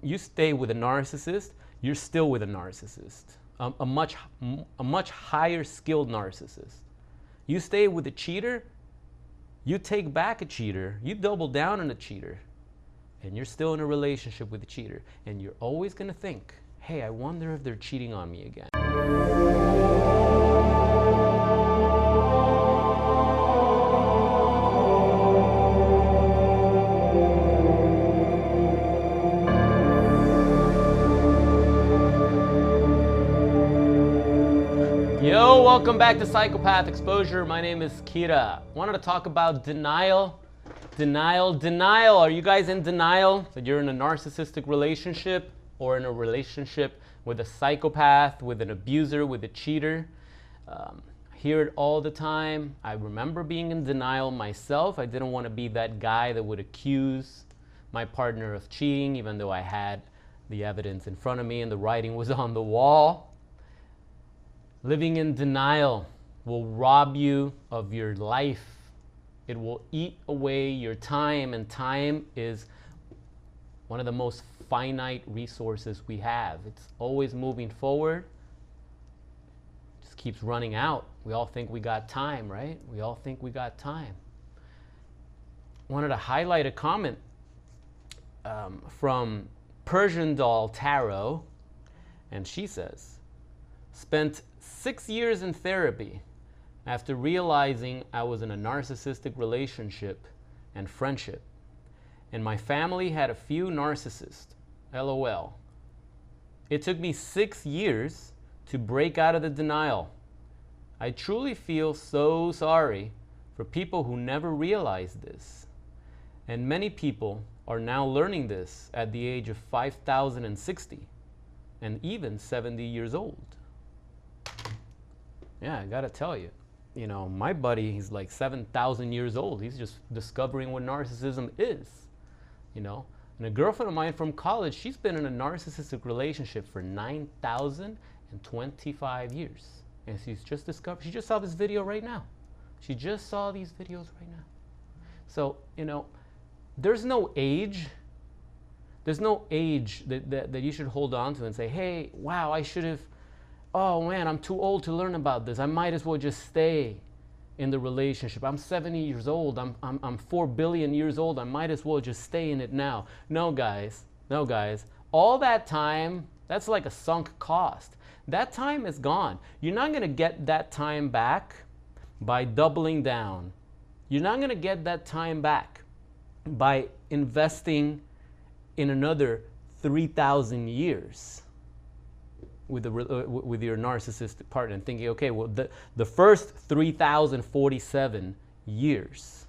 you stay with a narcissist, you're still with a narcissist, a much higher skilled narcissist. You stay with a cheater, you take back a cheater, you double down on a cheater, and you're still in a relationship with a cheater. And you're always going to think, hey, I wonder if they're cheating on me again. Yo, welcome back to Psychopath Exposure. My name is Kira. Wanted to talk about denial. Denial. Are you guys in denial that you're in a narcissistic relationship or in a relationship with a psychopath, with an abuser, with a cheater? I hear it all the time. I remember being in denial myself. I didn't want to be that guy that would accuse my partner of cheating, even though I had the evidence in front of me and the writing was on the wall. Living in denial will rob you of your life. It will eat away your time, and time is one of the most finite resources we have. It's always moving forward. It just keeps running out. We all think we got time, right? We all think we got time. Wanted to highlight a comment from Persian Doll Tarot, and she says, spent 6 years in therapy after realizing I was in a narcissistic relationship and friendship, and my family had a few narcissists. LOL. It took me 6 years to break out of the denial. I truly feel so sorry for people who never realized this, and many people are now learning this at the age of 5,060 and even 70 years old. Yeah, I gotta tell you, my buddy, he's like 7,000 years old. He's just discovering what narcissism is, And a girlfriend of mine from college, she's been in a narcissistic relationship for 9,025 years. And she just saw this video right now. She just saw these videos right now. So, there's no age. There's no age that you should hold on to and say, hey, wow, oh man, I'm too old to learn about this. I might as well just stay in the relationship. I'm 70 years old. I'm 4 billion years old. I might as well just stay in it now. No, guys. All that time, that's like a sunk cost. That time is gone. You're not going to get that time back by doubling down. You're not going to get that time back by investing in another 3,000 years. With your narcissistic partner and thinking, okay, well, the first 3,047 years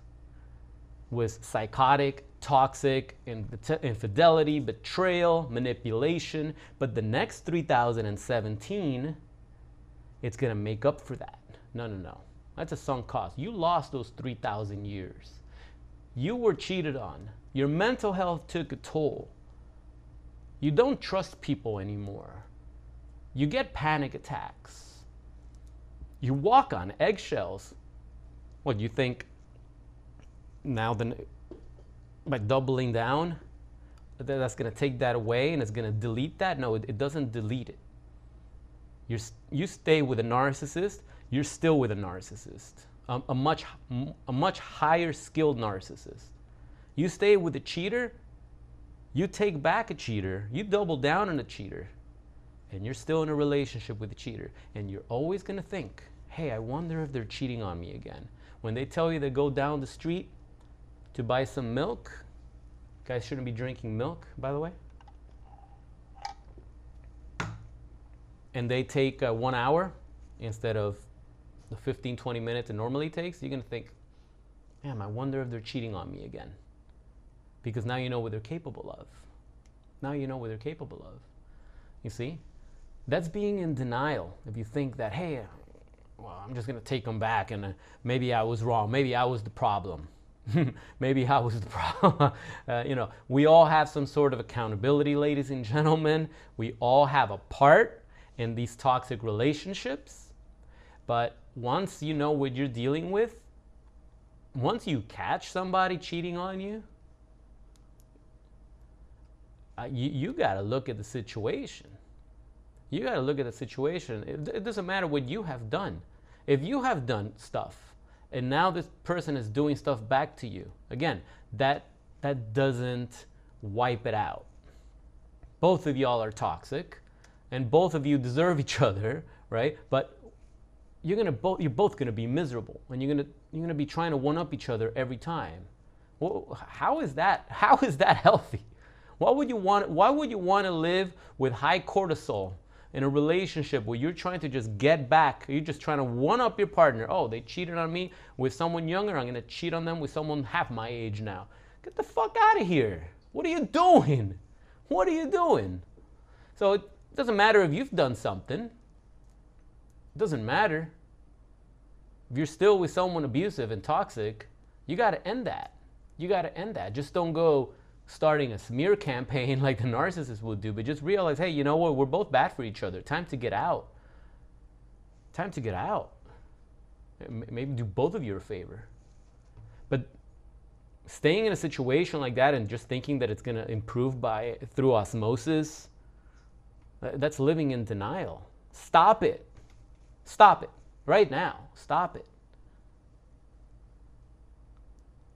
was psychotic, toxic, infidelity, betrayal, manipulation, but the next 3,017, it's going to make up for that. No. That's a sunk cost. You lost those 3,000 years. You were cheated on. Your mental health took a toll. You don't trust people anymore. You get panic attacks. You walk on eggshells. What, you think now by doubling down, that's going to take that away and it's going to delete that? No, it doesn't delete it. You stay with a narcissist, you're still with a narcissist, a much higher skilled narcissist. You stay with a cheater, you take back a cheater, you double down on a cheater, and you're still in a relationship with a cheater. And you're always going to think, hey, I wonder if they're cheating on me again. When they tell you to go down the street to buy some milk, you guys shouldn't be drinking milk, by the way. And they take 1 hour instead of the 15, 20 minutes it normally takes, you're going to think, damn, I wonder if they're cheating on me again. Because now you know what they're capable of. You see? That's being in denial. If you think that, hey, well, I'm just going to take them back and maybe I was wrong. Maybe I was the problem. We all have some sort of accountability, ladies and gentlemen. We all have a part in these toxic relationships. But once you know what you're dealing with, once you catch somebody cheating on you, you got to look at the situation. You got to look at the situation. It doesn't matter what you have done. If you have done stuff and now this person is doing stuff back to you, again, that doesn't wipe it out. Both of y'all are toxic and both of you deserve each other, right? But you're both going to be miserable, and you're going to be trying to one up each other every time. Well, how is that healthy? Why would you want to live with high cortisol in a relationship where you're trying to just get back? You're just trying to one up your partner. Oh, they cheated on me with someone younger. I'm going to cheat on them with someone half my age now. Get the fuck out of here. What are you doing? What are you doing? So it doesn't matter if you've done something. It doesn't matter. If you're still with someone abusive and toxic, you got to end that. You got to end that. Just don't go starting a smear campaign like the narcissist would do, but just realize, hey, you know what? We're both bad for each other. Time to get out. Time to get out. Maybe do both of you a favor. But staying in a situation like that and just thinking that it's going to improve through osmosis, that's living in denial. Stop it. Stop it. Right now. Stop it.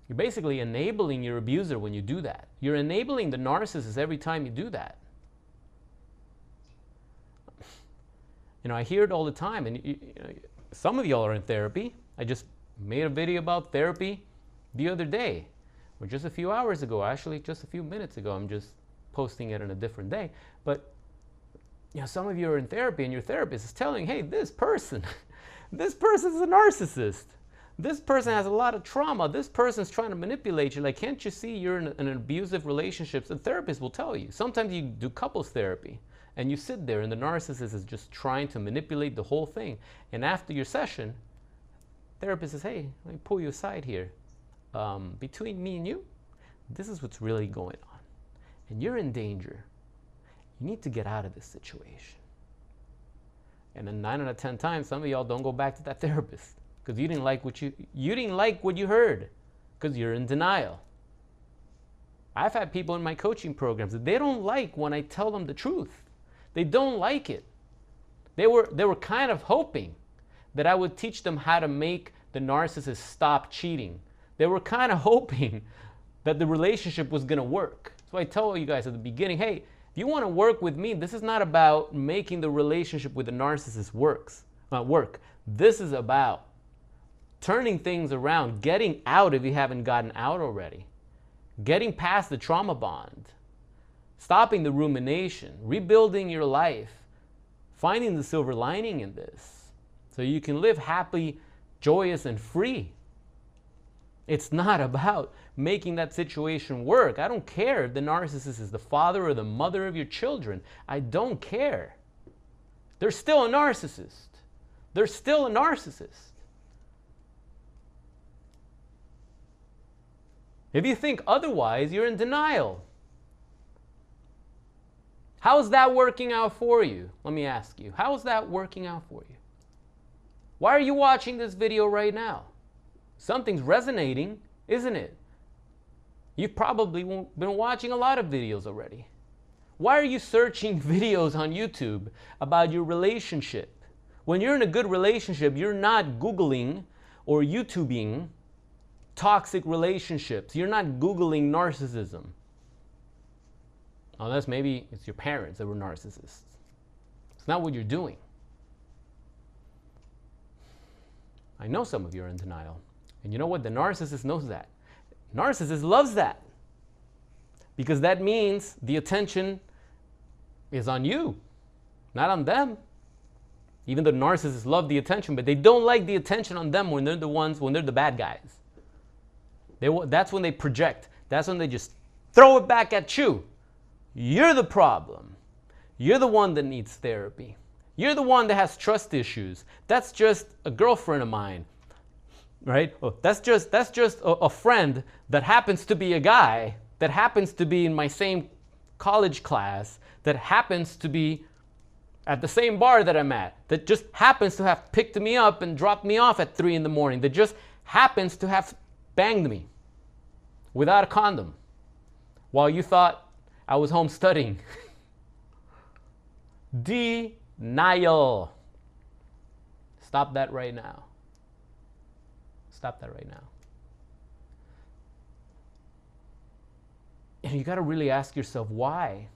You're basically enabling your abuser when you do that. You're enabling the narcissist every time you do that. I hear it all the time, and some of y'all are in therapy. I just made a video about therapy the other day, or just a few hours ago, actually, just a few minutes ago. I'm just posting it on a different day. But some of you are in therapy, and your therapist is telling, hey, this person is a narcissist. This person has a lot of trauma. This person's trying to manipulate you. Like, can't you see you're in an abusive relationship? The therapist will tell you. Sometimes you do couples therapy, and you sit there, and the narcissist is just trying to manipulate the whole thing. And after your session, therapist says, hey, let me pull you aside here. Between me and you, this is what's really going on. And you're in danger. You need to get out of this situation. And then 9 out of 10 times, some of y'all don't go back to that therapist because you didn't like what you heard, because you're in denial. I've had people in my coaching programs that they don't like when I tell them the truth. They don't like it. They were kind of hoping that I would teach them how to make the narcissist stop cheating. They were kind of hoping that the relationship was going to work. So I tell you guys at the beginning, hey, if you want to work with me, this is not about making the relationship with the narcissist work. This is about turning things around, getting out if you haven't gotten out already, getting past the trauma bond, stopping the rumination, rebuilding your life, finding the silver lining in this so you can live happy, joyous, and free. It's not about making that situation work. I don't care if the narcissist is the father or the mother of your children. I don't care. They're still a narcissist. They're still a narcissist. If you think otherwise, you're in denial. How's that working out for you? Let me ask you. How is that working out for you? Why are you watching this video right now? Something's resonating, isn't it? You've probably been watching a lot of videos already. Why are you searching videos on YouTube about your relationship? When you're in a good relationship, you're not Googling or YouTubing toxic relationships. You're not Googling narcissism. Unless maybe it's your parents that were narcissists. It's not what you're doing. I know some of you are in denial. And you know what? The narcissist knows that. Narcissist loves that. Because that means the attention is on you, not on them. Even though narcissists love the attention, but they don't like the attention on them when they're the bad guys. That's when they project. That's when they just throw it back at you. You're the problem. You're the one that needs therapy. You're the one that has trust issues. That's just a girlfriend of mine, right? Oh, that's just a friend that happens to be a guy, that happens to be in my same college class, that happens to be at the same bar that I'm at, that just happens to have picked me up and dropped me off at 3 a.m, that just happens to have banged me without a condom. While you thought I was home studying. Denial. Stop that right now. Stop that right now. And you got to really ask yourself, why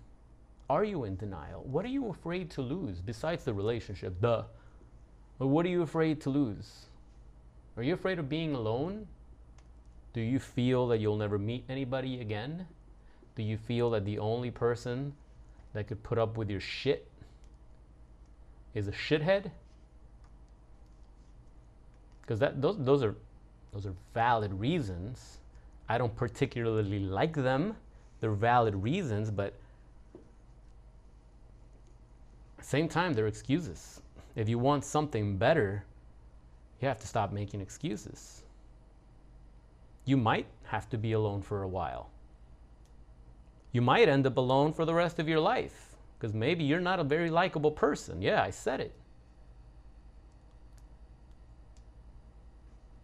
are you in denial? What are you afraid to lose besides the relationship? Duh. But what are you afraid to lose? Are you afraid of being alone? Do you feel that you'll never meet anybody again? Do you feel that the only person that could put up with your shit is a shithead? Because those are valid reasons. I don't particularly like them. They're valid reasons, but at the same time, they're excuses. If you want something better, you have to stop making excuses. You might have to be alone for a while. You might end up alone for the rest of your life, because maybe you're not a very likable person. Yeah, I said it.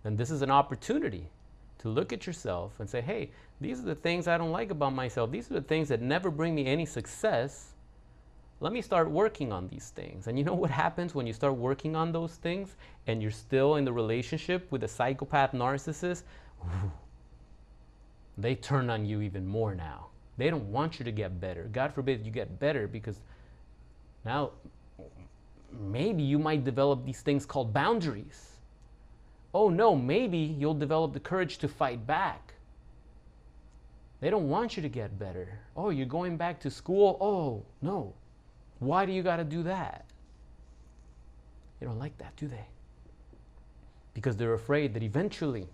And this is an opportunity to look at yourself and say, hey, these are the things I don't like about myself. These are the things that never bring me any success. Let me start working on these things. And you know what happens when you start working on those things and you're still in the relationship with a psychopath narcissist? They turn on you even more now. They don't want you to get better. God forbid you get better, because now maybe you might develop these things called boundaries. Oh no, maybe you'll develop the courage to fight back. They don't want you to get better. Oh, you're going back to school? Oh, no. Why do you got to do that? They don't like that, do they? Because they're afraid that eventually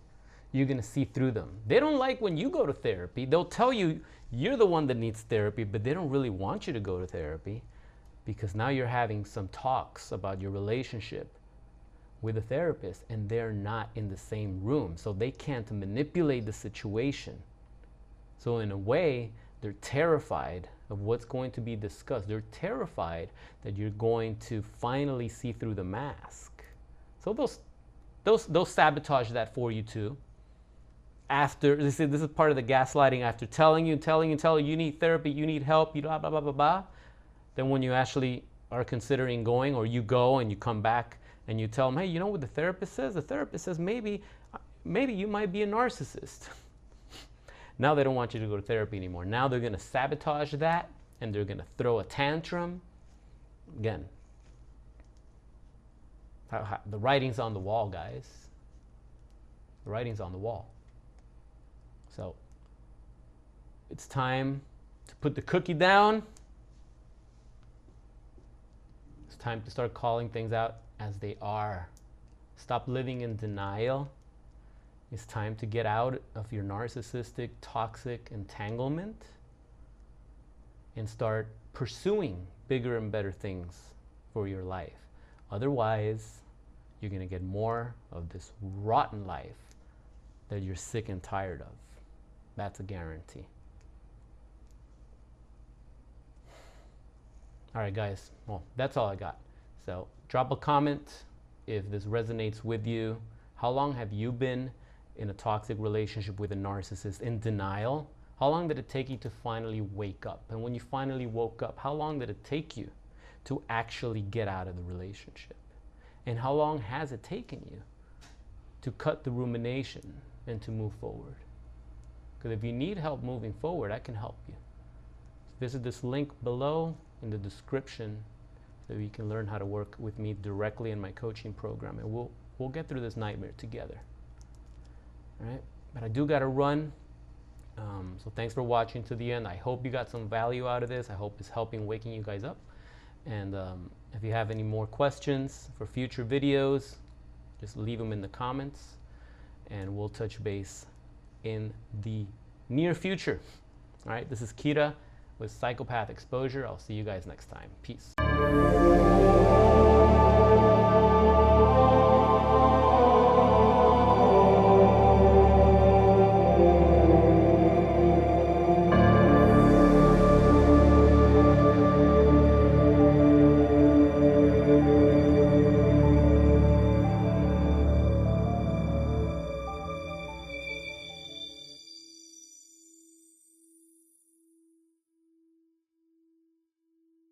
you're going to see through them. They don't like when you go to therapy. They'll tell you you're the one that needs therapy, but they don't really want you to go to therapy, because now you're having some talks about your relationship with a therapist, and they're not in the same room, so they can't manipulate the situation. So in a way, they're terrified of what's going to be discussed. They're terrified that you're going to finally see through the mask. So they'll sabotage that for you too. After this is part of the gaslighting. After telling you you need therapy, you need help, you blah blah blah blah blah. Then when you actually are considering going, or you go and you come back and you tell them, hey, you know what the therapist says? The therapist says maybe you might be a narcissist. Now they don't want you to go to therapy anymore. Now they're going to sabotage that, and they're going to throw a tantrum. Again, the writing's on the wall, guys. The writing's on the wall. So it's time to put the cookie down. It's time to start calling things out as they are. Stop living in denial. It's time to get out of your narcissistic, toxic entanglement and start pursuing bigger and better things for your life. Otherwise, you're going to get more of this rotten life that you're sick and tired of. That's a guarantee. All right, guys. Well, that's all I got. So drop a comment if this resonates with you. How long have you been in a toxic relationship with a narcissist, in denial? How long did it take you to finally wake up? And when you finally woke up, how long did it take you to actually get out of the relationship? And how long has it taken you to cut the rumination and to move forward? Because if you need help moving forward, I can help you. Visit this link below in the description so you can learn how to work with me directly in my coaching program, and we'll get through this nightmare together. All right? But I do got to run. So thanks for watching to the end. I hope you got some value out of this. I hope it's helping, waking you guys up. And if you have any more questions for future videos, just leave them in the comments, and we'll touch base in the near future. All right, this is Kira with Psychopath Exposure. I'll see you guys next time. Peace.